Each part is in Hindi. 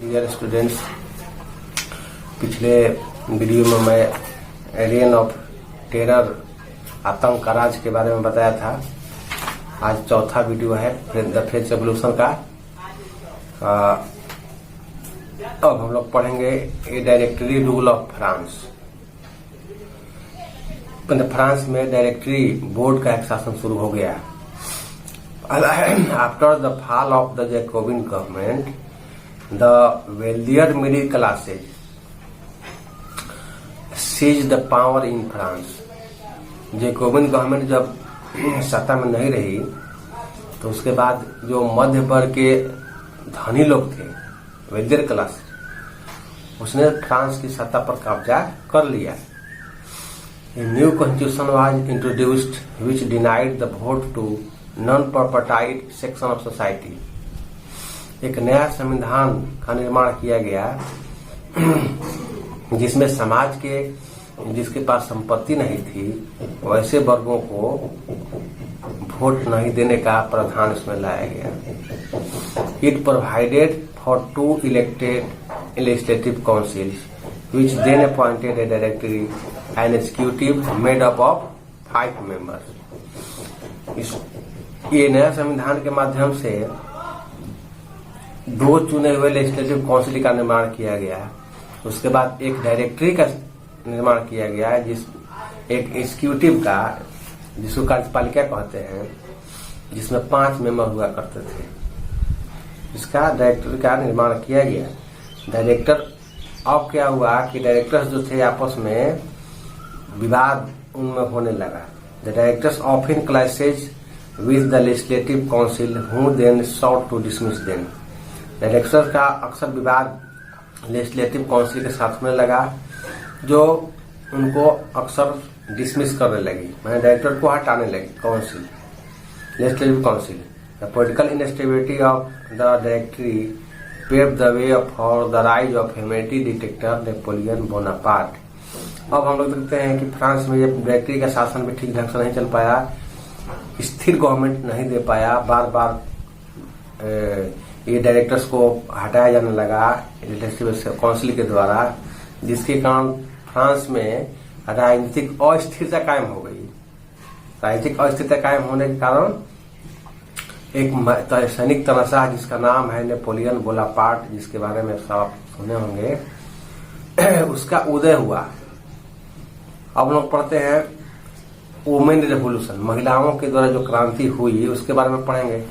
डियर स्टूडेंट्स, पिछले वीडियो में मैं रेन ऑफ टेरर आतंक का राज के बारे में बताया था। आज चौथा वीडियो है द फ्रेंच रेवोल्यूशन का। अब हम लोग पढ़ेंगे ए directory rule of France. France में डायरेक्टरी बोर्ड का एक शासन शुरू हो गया। After the fall of the Jacobian government, the wealthier middle classes seized the power in France। Jacobian government जब सत्ता में नहीं रही तो उसके बाद जो मध्य वर्ग के धनी लोग थे, वेल्दियर क्लास, उसने फ्रांस की सत्ता पर कब्जा कर लिया। A new constitution was introduced which denied the vote to non-propertied section of society। एक नया संविधान का निर्माण किया गया जिसमें समाज के जिसके पास संपत्ति नहीं थी वैसे वर्गों को वोट नहीं देने का प्रावधान इसमें लाया गया। It provided for 2 elected legislative councils which then appointed a directory and executive made up of 5 members। ये नया संविधान के माध्यम से 2 चुने हुए लेजिस्लेटिव काउंसिल का निर्माण किया गया। उसके बाद एक डायरेक्टरी का निर्माण किया गया, जिस एक एग्जीक्यूटिव का, जिसको कार्यपालिका कहते हैं, जिसमें 5 मेंबर हुआ करते थे। इसका डायरेक्टरी का निर्माण किया गया। डायरेक्टर, अब क्या हुआ कि डायरेक्टर्स जो थे आपस में विवाद उनमें होने लगा। The directors often clashes with the legislative council who then sought to dismiss them. Director का अक्सर विवाद लेजिस्लेटिव काउंसिल के साथ में लगा, जो उनको अक्सर डिसमिस करने लगी, मैंने डायरेक्टर को हटाने लगी council, legislative council. The political instability of the directory paved the way for the rise of humanity dictator Napoleon Bonaparte. अब हम लोग देखते हैं कि फ्रांस में ये डायरेक्टरी का शासन भी ठीक ढंग से नहीं चल पाया, स्थिर गवर्नमेंट नहीं दे पाया, बार बार ये डायरेक्टर्स को हटाया जाने लगा लेजिस्लेटिव काउंसिल के द्वारा, जिसके कारण फ्रांस में राजनीतिक अस्थिरता कायम हो गई। राजनीतिक अस्थिरता कायम होने के कारण एक सैनिक तनाशाह जिसका नाम है नेपोलियन बोनापार्ट, जिसके बारे में सब आप सुने होंगे, उसका उदय हुआ। अब लोग पढ़ते हैं वुमेन रेवोल्यूशन, महिलाओं के द्वारा जो क्रांति हुई उसके बारे में पढ़ेंगे।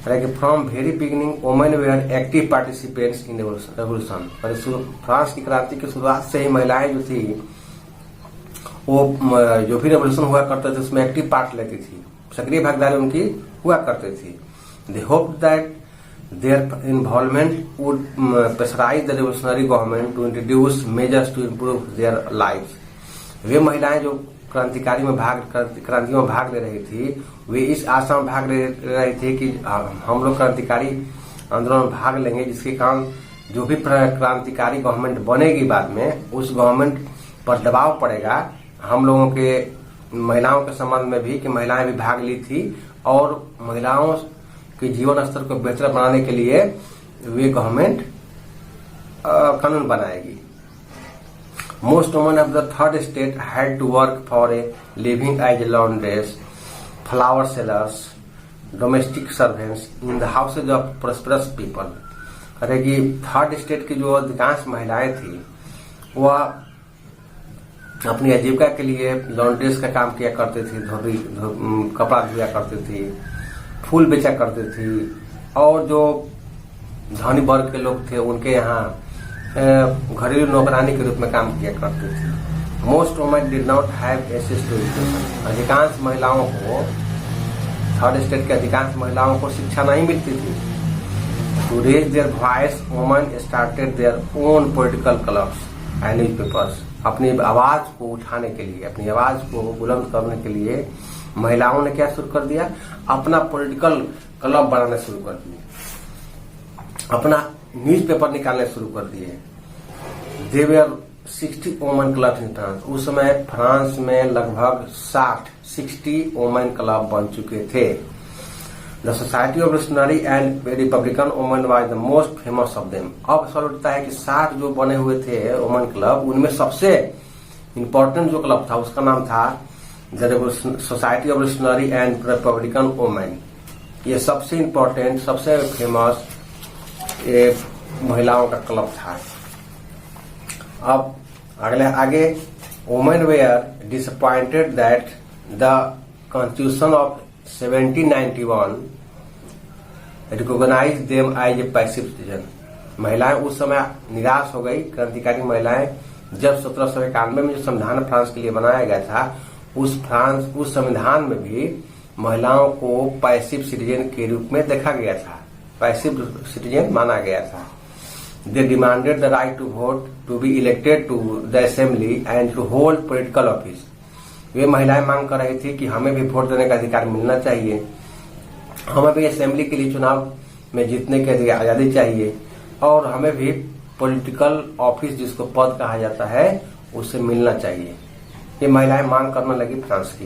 From very beginning women were active participants in revolution. France की क्रांति की शुरुआत से ही महिलाएं जो थी वो जो भी रेवोल्यूशन हुआ करते थे उसमें एक्टिव पार्ट लेती थी, सक्रिय भागीदारी उनकी हुआ करती थी। They hope that their involvement would pressurise the revolutionary government to introduce measures to improve their life. वे महिलाएं जो क्रांतियों में भाग ले रही थी, वे इस आशा में भाग ले रही थी कि हम लोग क्रांतिकारी आंदोलन में भाग लेंगे, जिसके कारण जो भी क्रांतिकारी गवर्नमेंट बनेगी बाद में, उस गवर्नमेंट पर दबाव पड़ेगा हम लोगों के महिलाओं के संबंध में भी, कि महिलाएं भी भाग ली थी और महिलाओं के जीवन स्तर को बेहतर बनाने के लिए वे गवर्नमेंट कानून बनाएगी। Most women of the third state had to work for a living as laundresses, flower sellers, domestic servants in the houses of prosperous people। करेगी थर्ड स्टेट की जो अधिकांश महिलाएं थी वह अपनी आजीविका के लिए लॉन्ड्रेस का काम किया करती थी, कपड़ा धोया करती थी, फूल बेचा करती थी, और जो धनी वर्ग के लोग थे उनके यहाँ घरेलू नौकरानी के रूप में काम किया करती थी। Most women did not have access to education. अधिकांश महिलाओं को, थर्ड स्टेट के अधिकांश महिलाओं को शिक्षा नहीं मिलती थी। To raise their voice women started their own political clubs and newspapers. अपनी आवाज को उठाने के लिए, अपनी आवाज को बुलंद करने के लिए महिलाओं ने क्या शुरू कर दिया, अपना पॉलिटिकल क्लब बनाने शुरू कर दिए, अपना न्यूज़पेपर निकालने शुरू कर दिए। They were 60 women club in France. उस समय फ्रांस में लगभग 60 वुमेन क्लब बन चुके थे। The society of missionary and Republican women was the most famous of them. अब सवाल उठता है कि 60 जो बने हुए थे वुमेन क्लब, उनमें सबसे इंपॉर्टेंट जो क्लब था उसका नाम था the society of missionary and Republican women. ये सबसे इंपॉर्टेंट, सबसे फेमस महिलाओं का क्लब था। अब आगे women were disappointed that the constitution of 1791 recognise them as a passive citizen. महिलाएं उस समय निराश हो गई, क्रांतिकारी महिलाएं, जब 1791 में जो संविधान फ्रांस के लिए बनाया गया था, उस संविधान में भी महिलाओं को पैसिव सिटीजन के रूप में देखा गया था, पैसिव सिटीजन माना गया था। They demanded the right to vote, to be elected to the assembly and to hold political office. वे महिलाएं मांग कर रही थी कि हमें भी वोट देने का अधिकार मिलना चाहिए, हमें भी असेंबली के लिए चुनाव में जीतने की आजादी चाहिए, और हमें भी पॉलिटिकल ऑफिस जिसको पद कहा जाता है उससे मिलना चाहिए। ये महिलाएं मांग करने लगी फ्रांस की।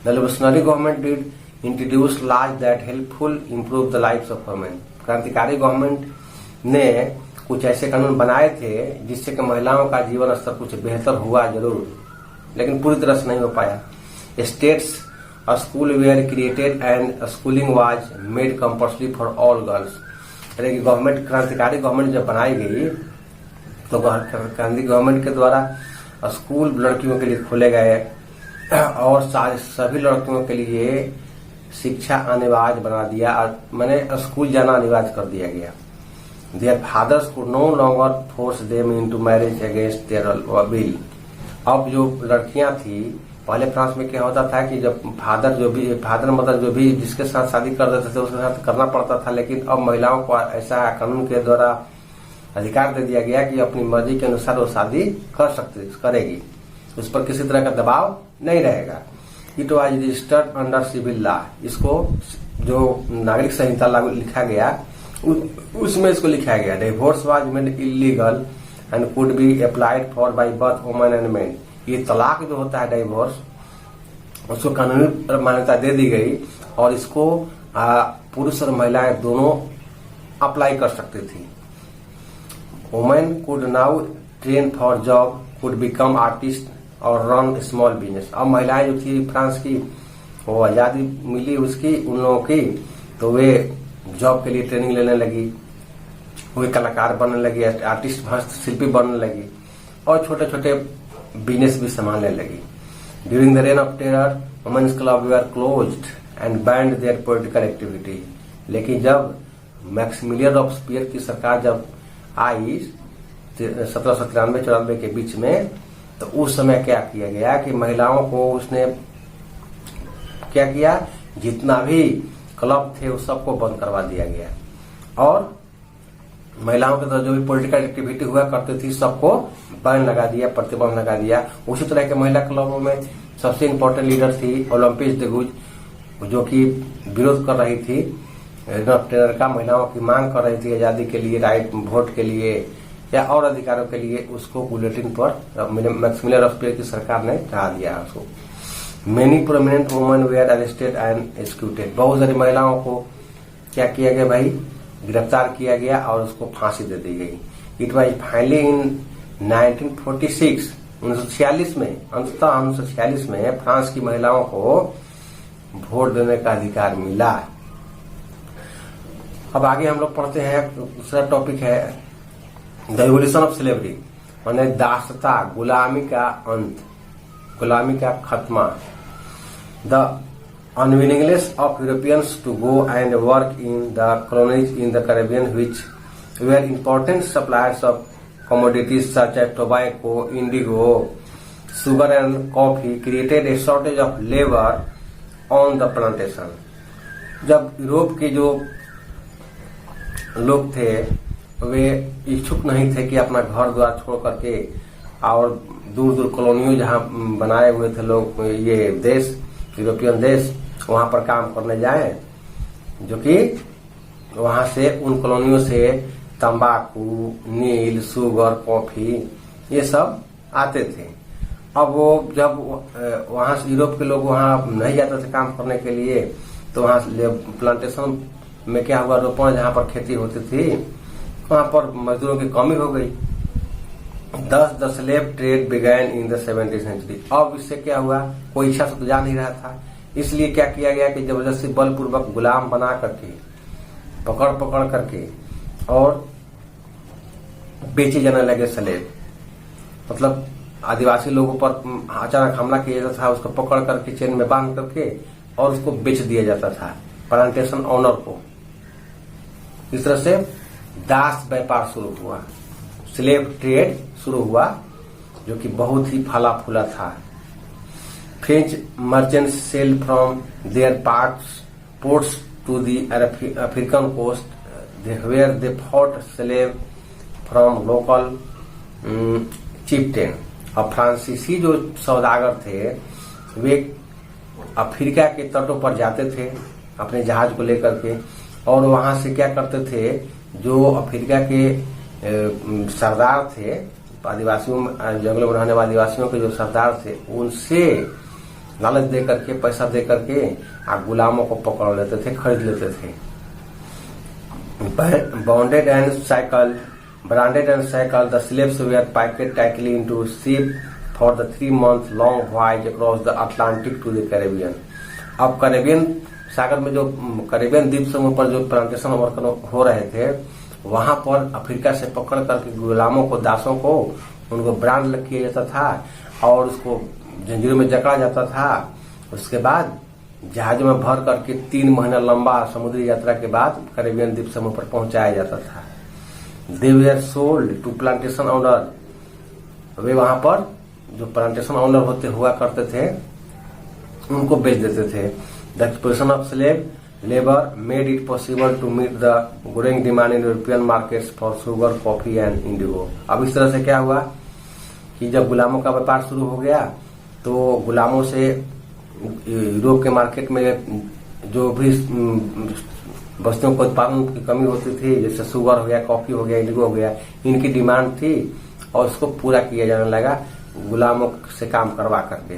The revolutionary government did introduce laws that helpful improve the life of women. क्रांतिकारी गवर्नमेंट ने कुछ ऐसे कानून बनाए थे जिससे कि महिलाओं का जीवन स्तर कुछ बेहतर हुआ जरूर, लेकिन पूरी तरह से नहीं हो पाया। States school were created and schooling was made compulsory for all girls. यानी गवर्नमेंट, क्रांतिकारी गवर्नमेंट जब बनाई गई तो क्रांति गवर्नमेंट के द्वारा स्कूल लड़कियों के लिए खोले गए और सभी लड़कियों के लिए शिक्षा अनिवार्य बना दिया, और मैंने स्कूल जाना अनिवार्य कर दिया गया। Their fathers could no longer force them into marriage against their will। अब जो लड़कियां थी, पहले फ्रांस में क्या होता था कि जब फादर मदर जो भी जिसके साथ शादी कर देते थे उसके साथ करना पड़ता था, लेकिन अब महिलाओं को ऐसा कानून के द्वारा अधिकार दे दिया गया कि अपनी मर्जी के अनुसार वो शादी करेगी, उस पर किसी तरह का दबाव नहीं रहेगा। It was registered under civil law. इसको जो नागरिक संहिता लागू लिखा गया उसमें इसको लिखा गया, divorce was made illegal and could be applied for by both women and main. ये तलाक जो होता है डिवोर्स, उसको कानूनी मान्यता दे दी गई और इसको पुरुष और महिलाएं दोनों अप्लाई कर सकती थी। Women could now train for job, could become artist और रन स्मॉल बिजनेस। अब महिलाएं जो थी फ्रांस की, वो आजादी मिली उसकी उन लोगों की, तो वे जॉब के लिए ट्रेनिंग लेने लगी, वे कलाकार बनने लगी, आर्टिस्ट हस्तशिल्पी बनने लगी और छोटे छोटे बिजनेस भी संभालने लगी। During the reign of terror women's club were closed and banned their political activity. लेकिन जब मैक्सिमिलियन रॉबेस्पियर की सरकार जब आई 1793-94 के बीच में, तो उस समय क्या किया गया कि महिलाओं को उसने क्या किया, जितना भी क्लब थे उस सबको बंद करवा दिया गया और महिलाओं के द्वारा जो भी पॉलिटिकल एक्टिविटी हुआ करती थी सबको बैन लगा दिया, प्रतिबंध लगा दिया। उसी तरह के महिला क्लबों में सबसे इम्पोर्टेंट लीडर थी ओलंपिस de Gouges, जो कि विरोध कर रही थी टेरर का, महिलाओं की मांग कर रही थी आजादी के लिए, राइट वोट के लिए या और अधिकारों के लिए। उसको बुलेटिन पर मैक्सिमिलियन रॉबेस्पियर की सरकार ने चढ़ा दिया उसको। Many prominent women were arrested and executed. बहुत सारी महिलाओं को क्या किया गया भाई, गिरफ्तार किया गया और उसको फांसी दे दी गई। इट वाज फाइनली इन 1946 1946 में, अंततः 1946 में फ्रांस की महिलाओं को वोट देने का अधिकार मिला। अब आगे हम लोग पढ़ते हैं, दूसरा टॉपिक है द रिवोल्यूशन ऑफ स्लेवरी, माने दासता, गुलामी का अंत, गुलामी का खत्मा। The unwillingness of Europeans to go and work in the colonies in the Caribbean, which were important suppliers of commodities such as tobacco, indigo, sugar and coffee, created a shortage of labor on the plantation। जब यूरोप के जो लोग थे वे इच्छुक नहीं थे कि अपना घर द्वार छोड़ करके और दूर दूर कॉलोनियों जहां बनाए हुए थे लोग, ये देश यूरोपियन देश, वहां पर काम करने जाएं, जो कि वहां से उन कॉलोनियों से तंबाकू, नील, शुगर, कॉफी ये सब आते थे। अब वो जब वहां से यूरोप के लोग वहां नहीं जाते थे काम करने के लिए, तो वहां प्लांटेशन में क्या हुआ, रोपण जहां पर खेती होती थी वहां पर मजदूरों की कमी हो गई। The slave trade began in the 17th century. अब इससे क्या हुआ, कोई इच्छा से तो जा नहीं रहा था, इसलिए क्या किया गया कि जबरदस्ती बलपूर्वक गुलाम बना करके पकड़ करके और बेचे जाने लगे स्लेव। मतलब आदिवासी लोगों पर अचानक हमला किया जाता था, उसको पकड़ करके चेन में बांध करके और उसको बेच दिया जाता था प्लांटेशन ओनर को। इस तरह से दास व्यापार शुरू हुआ, स्लेव ट्रेड शुरू हुआ, जो कि बहुत ही फला फूला था। French merchants sail from their ports to the African coast where they bought slave from local chieftain. और फ्रांसीसी जो सौदागर थे वे अफ्रीका के तटों पर जाते थे अपने जहाज को लेकर के, और वहां से क्या करते थे, जो अफ्रीका के सरदार थे, आदिवासियों जंगलों में रहने वाले आदिवासियों के जो सरदार थे, उनसे लालच दे करके, पैसा दे करके गुलामों को पकड़ लेते थे, खरीद लेते थे। Branded and shackled, the slaves were packed tightly into ship for the 3-month-long voyage across the Atlantic to the Caribbean. अब कैरेबियन सागर में, जो कैरेबियन द्वीप समूह पर जो प्लांटेशन वर्क हो रहे थे, वहां पर अफ्रीका से पकड़ करके गुलामों को, दासों को, उनको ब्रांड किया जाता था और उसको जंजीरों में जकड़ा जाता था। उसके बाद जहाजों में भर करके 3 महीना लंबा समुद्री यात्रा के बाद कैरेबियन द्वीप समूह पर पहुंचाया जाता था। They were sold to plantation owner. वे वहां पर जो प्लांटेशन ओनर होते हुआ करते थे उनको बेच देते थे। The exploitation of slave labor made it possible to meet the growing demand in European markets for sugar, coffee and indigo. अब इस तरह से क्या हुआ कि जब गुलामों का व्यापार शुरू हो गया तो गुलामों से यूरोप के मार्केट में जो भी वस्तुओं को उत्पादन की कमी होती थी, जैसे शुगर हो गया, कॉफी हो गया, इंडिगो हो गया, इनकी डिमांड थी और उसको पूरा किया जाने लगा गुलामों से काम करवा करके।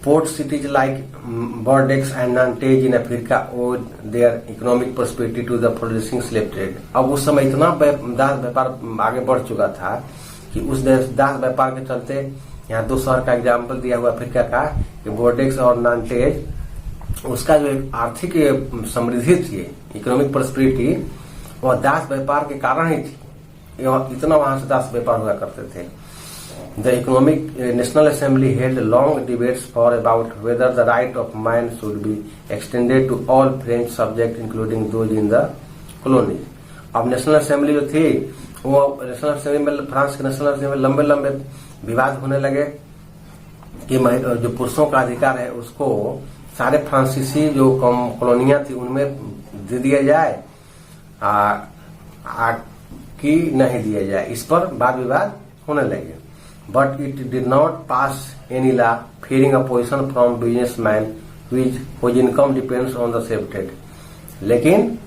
Port cities like Bordeaux and Nantes in Africa owed their economic prosperity to the producing slave trade. अब उस समय इतना दास व्यापार आगे बढ़ चुका था कि उस दास व्यापार के चलते, यहाँ 2 शहर का एग्जाम्पल दिया हुआ अफ्रीका का कि बॉर्डेक्स और नांटेज, उसका जो एक आर्थिक समृद्धि थी, इकोनॉमिक प्रोस्पेरिटी, वह दास व्यापार के कारण ही थी। इतना वहां से दास व्यापार हुआ करते थे। The economic national assembly held long debates for about whether the right of man should be extended to all French subject including those in the colony. अब नेशनल असेंबली जो थी, वो नेशनल असेंबली में, फ्रांस के नेशनल असेंबली में लंबे लंबे विवाद होने लगे कि जो पुरुषों का अधिकार है उसको सारे फ्रांसीसी जो कॉलोनियां थी उनमें दे दिया जाए कि नहीं दिया जाए। इस पर वाद विवाद होने लगे। But it did not pass any law fearing opposition from businessman which income depends on the slave trade. लेकिन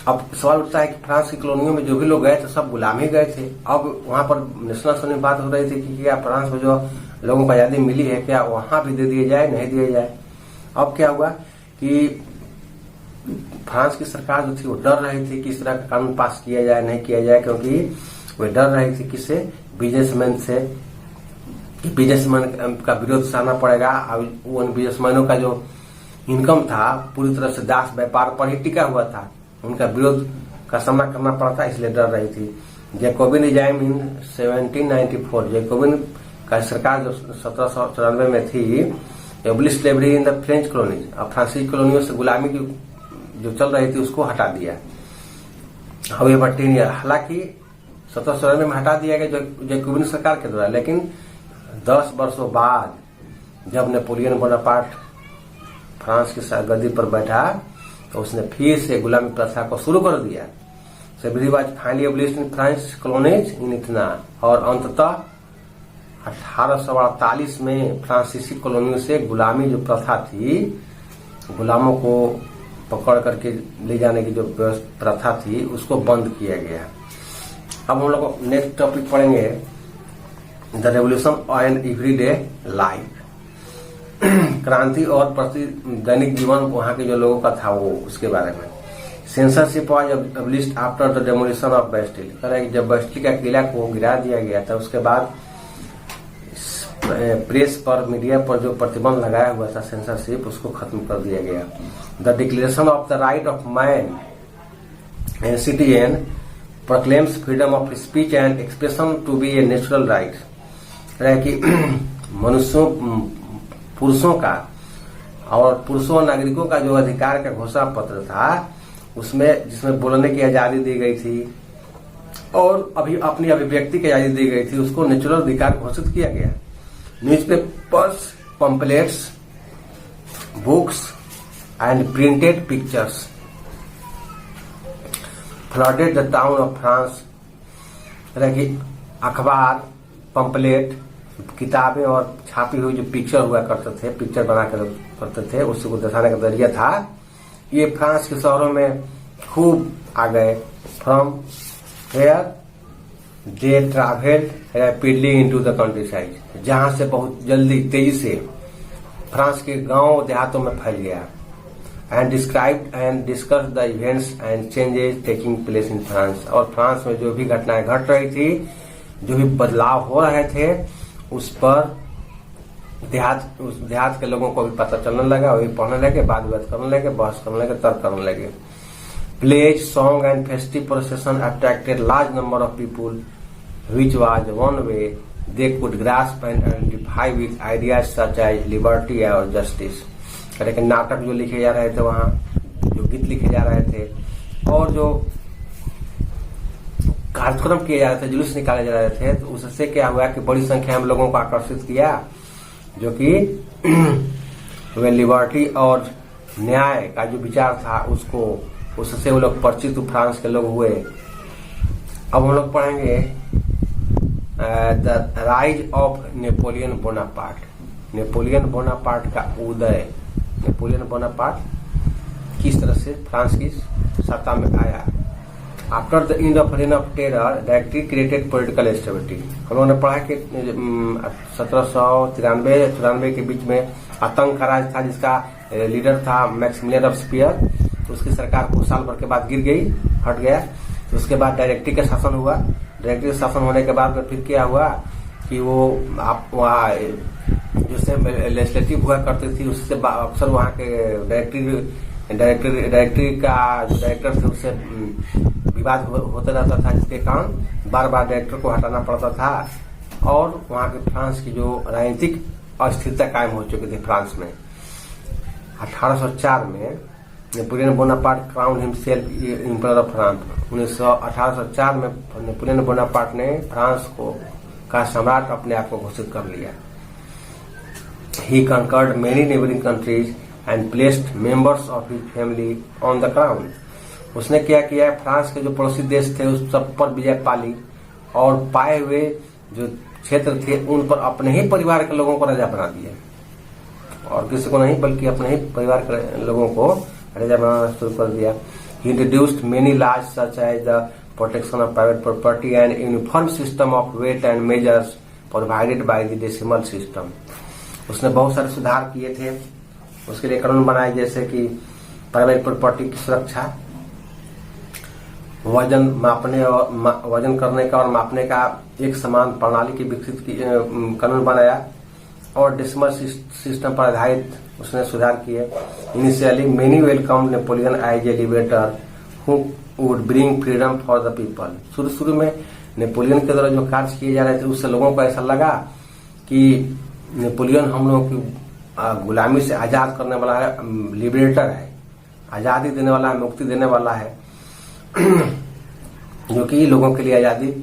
अब सवाल उठता है कि फ्रांस की कॉलोनियों में जो भी लोग गए थे सब गुलाम ही गए थे। अब वहां पर नेशनल असेंबली में बात हो रही थी कि क्या फ्रांस में जो लोगों को आजादी मिली है, क्या वहां भी दे दिया जाए, नहीं दिया जाए। अब क्या हुआ कि फ्रांस की सरकार जो थी वो डर रही थी कि इस तरह का कानून पास किया जाए, नहीं किया जाए, क्योंकि वे डर रही थी किससे, बिजनेसमैन से, कि बिजनेसमैन का विरोध सहना पड़ेगा। अब उन बिजनेसमैनों का जो इनकम था पूरी तरह से दास व्यापार पर ही टिका हुआ था, उनका विरोध का सामना करना पड़ा था, इसलिए डर रही थी। जैकोबिन रिजाइम इन 1794, जैकोबिन का सरकार जो 1794 में थी, abolish slavery in the French colony, अब फ्रांसीसी कॉलोनियों से गुलामी की जो चल रही थी उसको हटा दिया। हाउएवर 10 ईयर, हालांकि 1794 में हटा दिया गया जैकोबिन सरकार के द्वारा, लेकिन 10 वर्षों बाद जब नेपोलियन बोनापार्ट फ्रांस की गद्दी पर बैठा तो उसने फिर से गुलामी प्रथा को शुरू कर दिया। Slavery was finally abolished in French colonies in इतना, और अंततः 1848 में फ्रांसीसी कॉलोनियों से गुलामी जो प्रथा थी, गुलामों को पकड़ करके ले जाने की जो प्रथा थी, उसको बंद किया गया। अब हम लोग नेक्स्ट टॉपिक पढ़ेंगे the revolution and everyday life. क्रांति और प्रति दैनिक जीवन वहां के जो लोगों का था वो उसके बारे में। Censorship was abolished after the demolition of Bastille. कह रहे हैं कि जब बेस्टिल का किला को गिरा दिया गया था उसके बाद प्रेस पर, मीडिया पर जो प्रतिबंध लगाया हुआ था सेंसरशिप, उसको खत्म कर दिया गया। The declaration of the right of man and citizen proclaims freedom of speech and expression to be a natural right. कि मनुष्यों, पुरुषों का और पुरुषों और नागरिकों का जो अधिकार का घोषणा पत्र था उसमें, जिसमें बोलने की आजादी दी गई थी और अपनी अभिव्यक्ति की आजादी दी गई थी, उसको नेचुरल अधिकार घोषित किया गया। Newspapers, pamphlets, books and printed pictures flooded the town of France. अखबार, पंपलेट, किताबें और छापी हुई जो पिक्चर हुआ करते थे, पिक्चर बना कर करते थे, उसको दर्शाने का जरिया था। ये फ्रांस के शहरों में खूब आ गए। From where they travelled rapidly into the countryside, जहां से बहुत जल्दी, तेजी से फ्रांस के गांव देहातों में फैल गया। And described and discuss the events and changes taking place in France. और फ्रांस में जो भी घटनाएं घट रही थी, जो भी बदलाव हो रहे थे, उस पर उस देहात के लोगों को भी पता चलने लगा, वही पढ़ने लगे, बात करने लगे, बहस करने लगे, तर्क करने लगे। Plays, song and festive procession attracted large number of people which was one way they could grasp and identify with ideas such as liberty और justice। लेकिन नाटक जो लिखे जा रहे थे वहाँ, जो गीत लिखे जा रहे थे और जो कार्यक्रम किए जा रहे थे, जुलूस निकाले जा रहे थे, तो उससे क्या हुआ कि बड़ी संख्या में लोगों को आकर्षित किया, जो कि वे लिबर्टी और न्याय का जो विचार था उसको, उससे वो लोग परिचित फ्रांस के लोग हुए। अब हम लोग पढ़ेंगे the rise of Napoleon Bonaparte. Napoleon Bonaparte का उदय। नेपोलियन बोनापार्ट किस तरह से फ्रांस की सत्ता में आया। After the end of rain of terror directly created political stability. हम लोगों ने पढ़ा कि 1793-94 के बीच में आतंक का राज था, जिसका लीडर था मैक्सिमिलियन रॉबेस्पियर। तो उसकी सरकार कुछ साल भर के बाद गिर गई, हट गया। तो उसके बाद डायरेक्टरी का शासन हुआ। डायरेक्टरी शासन होने के बाद में फिर क्या हुआ कि वो आप वहाँ जिससे लेजिस्लेटिव हुआ करती थी, उससे अक्सर वहाँ के डायरेक्टरी का जो डायरेक्टर थे उससे विवाद होता रहता था, जिसके कारण बार बार डायरेक्टर को हटाना पड़ता था और वहाँ के फ्रांस की जो राजनीतिक अस्थिरता कायम हो चुकी थी फ्रांस में। 1804 में Napoleon Bonaparte crown himself emperor of France. 1804 में नेपोलियन बोनापार्ट ने फ्रांस को का सम्राट अपने आप को घोषित कर लिया। He conquered many neighbouring countries and placed members of his family on the crown. उसने क्या किया, फ्रांस के जो पड़ोसी देश थे उस सब पर विजय पाली और पाए हुए जो क्षेत्र थे उन पर अपने ही परिवार के लोगों को राजा बना दिया, और किसी को नहीं बल्कि अपने ही परिवार के लोगों को राजा बनाना शुरू कर दिया। He introduced many laws such as the protection of private property and uniform system of weight and measures provided by the decimal system। उसने बहुत सारे सुधार किए थे, उसके लिए कानून बनाए, जैसे कि प्राइवेट प्रॉपर्टी की सुरक्षा, वजन मापने और वजन करने का और मापने का एक समान प्रणाली की विकसित कानून बनाया और डेसिमल सिस्टम पर आधारित उसने सुधार किए। Initially many welcome Napoleon as a liberator who would bring freedom for the people. शुरू में नेपोलियन के द्वारा जो कार्य किए जा रहे थे उससे लोगों को ऐसा लगा कि नेपोलियन हम लोगों की गुलामी से आजाद करने वाला है, लिबरेटर है, आजादी देने वाला है, मुक्ति देने वाला है, जो कि लोगों के लिए आजादी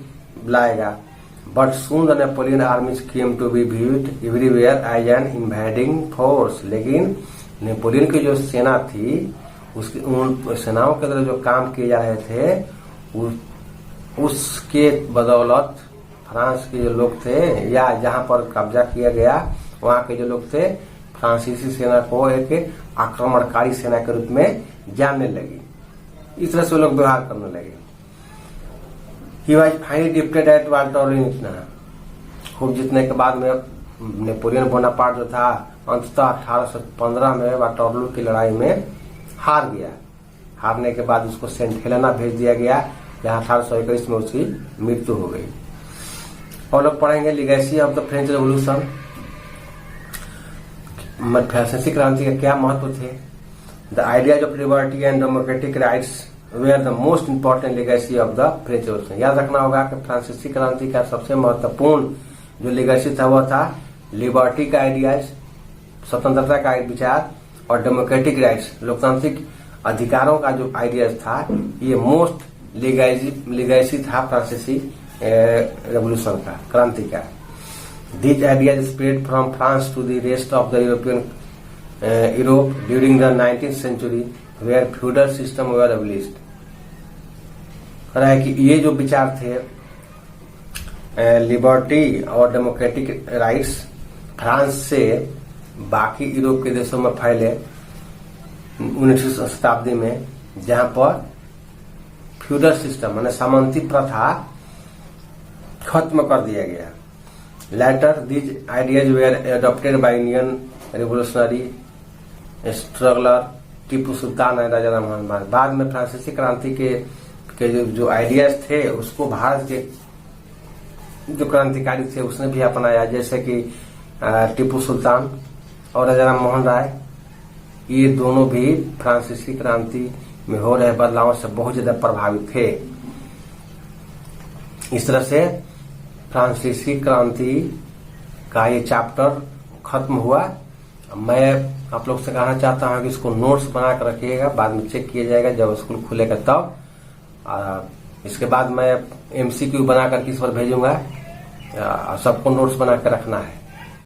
लाएगा। But soon the Napoleon armies came to be viewed everywhere as an invading force। लेकिन नेपोलियन की जो सेना थी उसकी उन सेनाओं के द्वारा जो काम किए जा रहे थे उसके बदौलत फ्रांस के जो लोग थे या जहां पर कब्जा किया गया वहां के जो लोग थे फ्रांसीसी सेना को एक आक्रमणकारी सेना के रूप में जानने लगी। इस तरह से लोग व्यवहार करने लगे। He was finally defeated at Valtaurin। खूब जीतने के बाद में नेपोलियन बोनापार्ट जो था अंततः 1815 में वाटरलू की लड़ाई में हार गया। हारने के बाद उसको सेंट हेलेना भेज दिया गया, जहां 1821 में उसकी मृत्यु हो गई। और लोग पढ़ेंगे legacy of the French revolution, फ्रांसीसी क्रांति का क्या महत्व थे। The ideas of liberty and democratic rights were the most important legacy of the French revolution. याद रखना होगा कि फ्रांसीसी क्रांति का सबसे महत्वपूर्ण जो लीगेसी था वह था लिबर्टी का आइडियाज, स्वतंत्रता का विचार, और डेमोक्रेटिक राइट्स, लोकतांत्रिक अधिकारों का जो आइडियाज था। ये मोस्ट लीगेसी था फ्रांसीसी रेवोल्यूशन का, क्रांति का। These ideas spread from France to the rest of the Europe during the 19th century, where feudal system were abolished। कह रहा है कि ये जो विचार थे लिबर्टी और डेमोक्रेटिक राइट्स फ्रांस से बाकी यूरोप के देशों में फैले 19वीं शताब्दी में, जहां पर फ्यूडल सिस्टम माने सामंती प्रथा खत्म कर दिया गया। Later these ideas were adopted by Indian revolutionary struggler Tipu Sultan and Raja Rammohan Roy. बाद में फ्रांसीसी क्रांति के जो आइडियाज थे उसको भारत के जो क्रांतिकारी थे उसने भी अपनाया, जैसे कि टीपू सुल्तान और राजा राममोहन राय। ये दोनों भी फ्रांसीसी क्रांति में हो रहे बदलावों से बहुत ज्यादा प्रभावित थे। इस तरह से फ्रांसीसी क्रांति का ये चैप्टर खत्म हुआ। मैं आप लोग से कहना चाहता हूं कि इसको नोट्स बना कर रखिएगा, बाद में चेक किया जाएगा जब स्कूल खुलेगा तब। इसके बाद मैं MCQ बना कर किस पर भेजूंगा, सबको नोट्स बना कर रखना है।